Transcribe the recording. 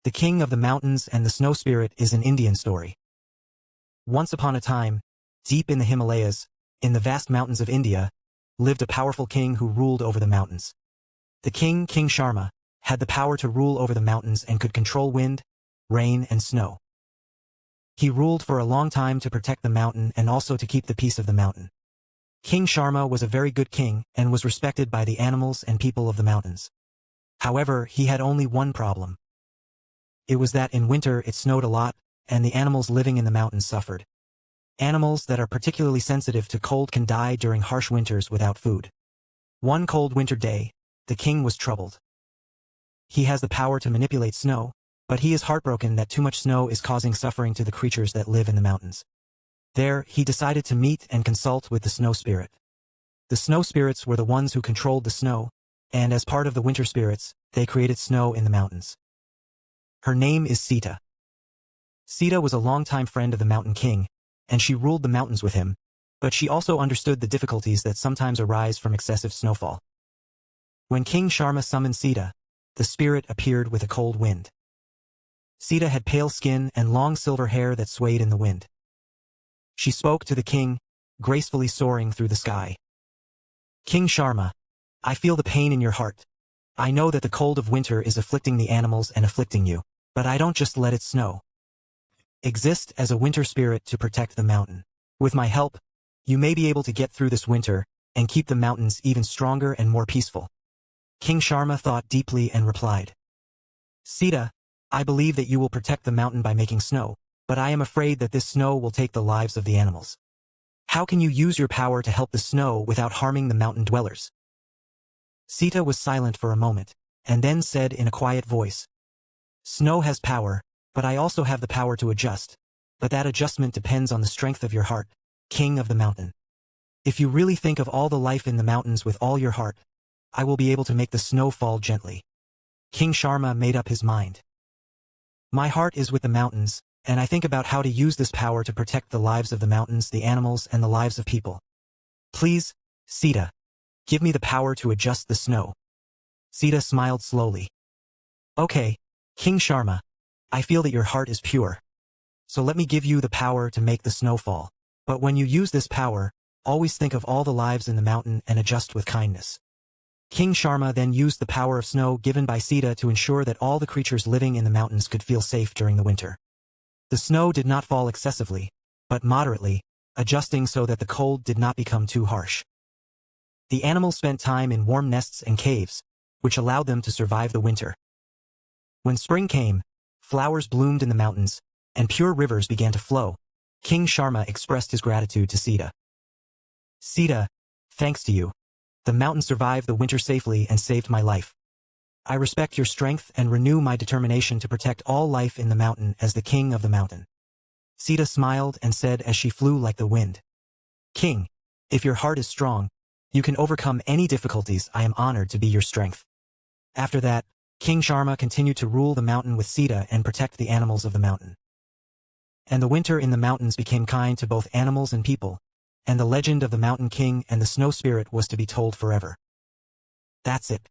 The King of the Mountains and the Snow Spirit is an Indian story. Once upon a time, deep in the Himalayas, in the vast mountains of India, lived a powerful king who ruled over the mountains. The king, King Sharma, had the power to rule over the mountains and could control wind, rain, and snow. He ruled for a long time to protect the mountain and also to keep the peace of the mountain. King Sharma was a very good king and was respected by the animals and people of the mountains. However, he had only one problem. It was that in winter it snowed a lot, and the animals living in the mountains suffered. Animals that are particularly sensitive to cold can die during harsh winters without food. One cold winter day, the king was troubled. He has the power to manipulate snow, but he is heartbroken that too much snow is causing suffering to the creatures that live in the mountains. There, he decided to meet and consult with the snow spirit. The snow spirits were the ones who controlled the snow, and as part of the winter spirits, they created snow in the mountains. Her name is Sita. Sita was a longtime friend of the Mountain King, and she ruled the mountains with him, but she also understood the difficulties that sometimes arise from excessive snowfall. When King Sharma summoned Sita, the spirit appeared with a cold wind. Sita had pale skin and long silver hair that swayed in the wind. She spoke to the king, gracefully soaring through the sky. King Sharma, I feel the pain in your heart. I know that the cold of winter is afflicting the animals and afflicting you, but I don't just let it snow. Exist as a winter spirit to protect the mountain. With my help, you may be able to get through this winter and keep the mountains even stronger and more peaceful. King Sharma thought deeply and replied, Sita, I believe that you will protect the mountain by making snow, but I am afraid that this snow will take the lives of the animals. How can you use your power to help the snow without harming the mountain dwellers? Sita was silent for a moment, and then said in a quiet voice, Snow has power, but I also have the power to adjust, but that adjustment depends on the strength of your heart, King of the Mountain. If you really think of all the life in the mountains with all your heart, I will be able to make the snow fall gently. King Sharma made up his mind. My heart is with the mountains, and I think about how to use this power to protect the lives of the mountains, the animals, and the lives of people. Please, Sita, give me the power to adjust the snow. Sita smiled slowly. Okay, King Sharma, I feel that your heart is pure. So let me give you the power to make the snow fall. But when you use this power, always think of all the lives in the mountain and adjust with kindness. King Sharma then used the power of snow given by Sita to ensure that all the creatures living in the mountains could feel safe during the winter. The snow did not fall excessively, but moderately, adjusting so that the cold did not become too harsh. The animals spent time in warm nests and caves, which allowed them to survive the winter. When spring came, flowers bloomed in the mountains, and pure rivers began to flow. King Sharma expressed his gratitude to Sita. Sita, thanks to you, the mountain survived the winter safely and saved my life. I respect your strength and renew my determination to protect all life in the mountain as the king of the mountain. Sita smiled and said as she flew like the wind, King, if your heart is strong, you can overcome any difficulties. I am honored to be your strength. After that, King Sharma continued to rule the mountain with Sita and protect the animals of the mountain. And the winter in the mountains became kind to both animals and people, and the legend of the Mountain King and the Snow Spirit was to be told forever. That's it.